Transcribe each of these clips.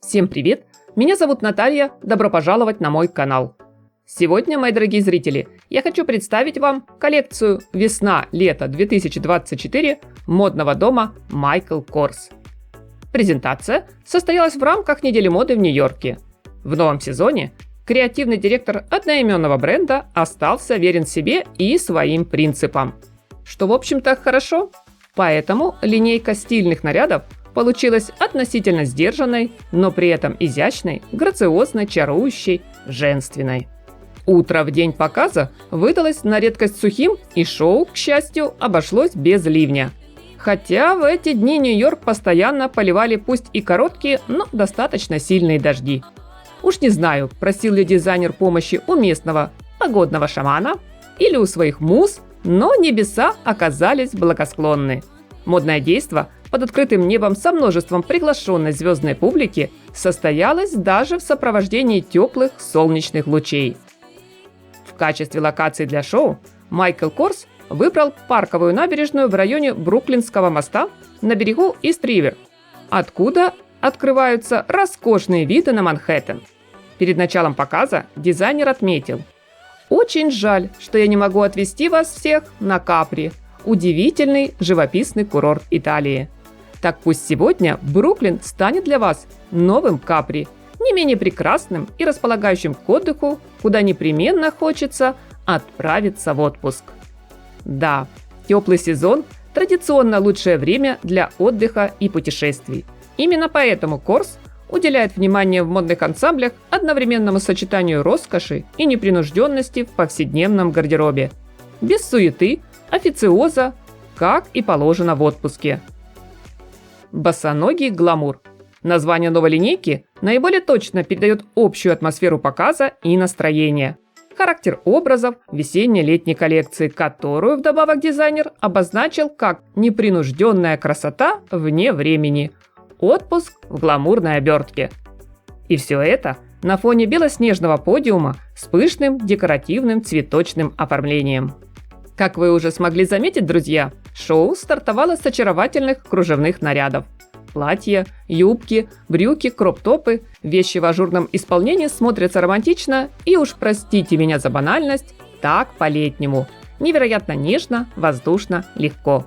Всем привет! Меня зовут Наталья, добро пожаловать на мой канал. Сегодня, мои дорогие зрители, я хочу представить вам коллекцию «Весна-лето 2024» модного дома Michael Kors. Презентация состоялась в рамках недели моды в Нью-Йорке. В новом сезоне креативный директор одноименного бренда остался верен себе и своим принципам. Что, в общем-то, хорошо. Поэтому линейка стильных нарядов получилась относительно сдержанной, но при этом изящной, грациозной, чарующей, женственной. Утро в день показа выдалось на редкость сухим, и шоу, к счастью, обошлось без ливня. Хотя в эти дни Нью-Йорк постоянно поливали пусть и короткие, но достаточно сильные дожди. Уж не знаю, просил ли дизайнер помощи у местного погодного шамана или у своих муз, но небеса оказались благосклонны. Модное действо под открытым небом со множеством приглашенной звездной публики состоялось даже в сопровождении теплых солнечных лучей. В качестве локации для шоу Michael Kors выбрал парковую набережную в районе Бруклинского моста на берегу Ист-Ривер, откуда открываются роскошные виды на Манхэттен. Перед началом показа дизайнер отметил: «Очень жаль, что я не могу отвезти вас всех на Капри, удивительный живописный курорт Италии. Так пусть сегодня Бруклин станет для вас новым Капри, не менее прекрасным и располагающим к отдыху, куда непременно хочется отправиться в отпуск». Да, теплый сезон – традиционно лучшее время для отдыха и путешествий. Именно поэтому Kors уделяет внимание в модных ансамблях одновременному сочетанию роскоши и непринужденности в повседневном гардеробе. Без суеты, официоза, как и положено в отпуске. Босоногий гламур. Название новой линейки наиболее точно передает общую атмосферу показа и настроение. Характер образов весенне-летней коллекции, которую вдобавок дизайнер обозначил как непринужденная красота вне времени. Отпуск в гламурной обертке. И все это на фоне белоснежного подиума с пышным декоративным цветочным оформлением. Как вы уже смогли заметить, друзья, шоу стартовало с очаровательных кружевных нарядов. Платья, юбки, брюки, кроп-топы, вещи в ажурном исполнении смотрятся романтично и, уж простите меня за банальность, так по-летнему. Невероятно нежно, воздушно, легко.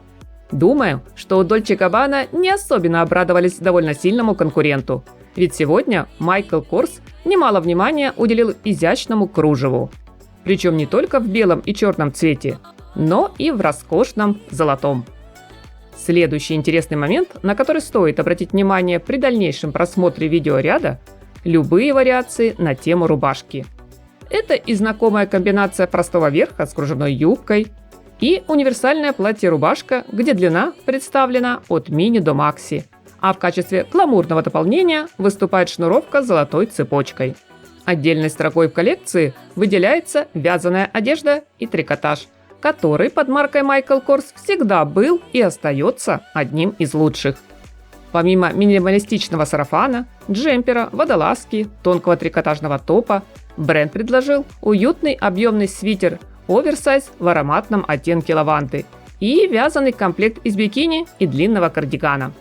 Думаю, что у Dolce & Gabbana не особенно обрадовались довольно сильному конкуренту. Ведь сегодня Michael Kors немало внимания уделил изящному кружеву. Причем не только в белом и черном цвете, но и в роскошном золотом. Следующий интересный момент, на который стоит обратить внимание при дальнейшем просмотре видеоряда – любые вариации на тему рубашки. Это и знакомая комбинация простого верха с кружевной юбкой, и универсальное платье-рубашка, где длина представлена от мини до макси, а в качестве гламурного дополнения выступает шнуровка с золотой цепочкой. Отдельной строкой в коллекции выделяется вязаная одежда и трикотаж, который под маркой Michael Kors всегда был и остается одним из лучших. Помимо минималистичного сарафана, джемпера, водолазки, тонкого трикотажного топа, бренд предложил уютный объемный свитер оверсайз в ароматном оттенке лаванды и вязаный комплект из бикини и длинного кардигана.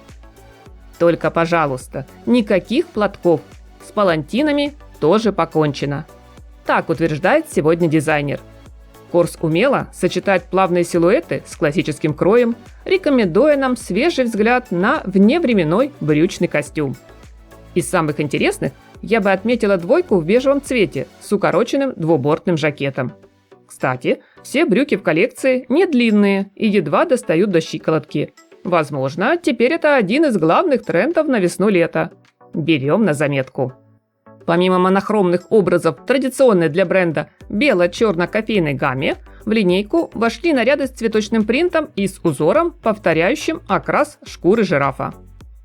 Только, пожалуйста, никаких платков. С палантинами тоже покончено. Так утверждает сегодня дизайнер. Kors умело сочетает плавные силуэты с классическим кроем, рекомендуя нам свежий взгляд на вневременной брючный костюм. Из самых интересных я бы отметила двойку в бежевом цвете с укороченным двубортным жакетом. Кстати, все брюки в коллекции не длинные и едва достают до щиколотки. Возможно, теперь это один из главных трендов на весну-лето. Берем на заметку. Помимо монохромных образов традиционной для бренда бело-черно-кофейной гамме, в линейку вошли наряды с цветочным принтом и с узором, повторяющим окрас шкуры жирафа.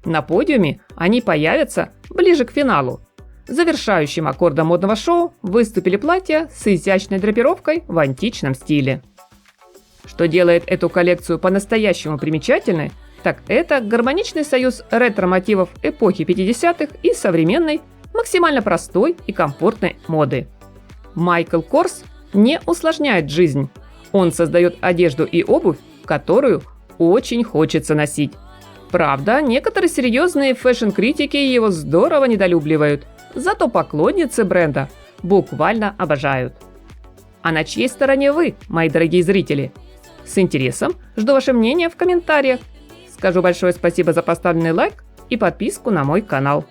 На подиуме они появятся ближе к финалу. Завершающим аккордом модного шоу выступили платья с изящной драпировкой в античном стиле. Что делает эту коллекцию по-настоящему примечательной, так это гармоничный союз ретро-мотивов эпохи 50-х и современной, максимально простой и комфортной моды. Michael Kors не усложняет жизнь. Он создает одежду и обувь, которую очень хочется носить. Правда, некоторые серьезные фэшн-критики его здорово недолюбливают, зато поклонницы бренда буквально обожают. А на чьей стороне вы, мои дорогие зрители? С интересом жду ваше мнение в комментариях. Скажу большое спасибо за поставленный лайк и подписку на мой канал.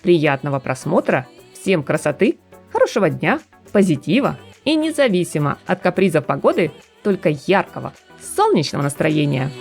Приятного просмотра, всем красоты, хорошего дня, позитива и независимо от капризов погоды, только яркого, солнечного настроения.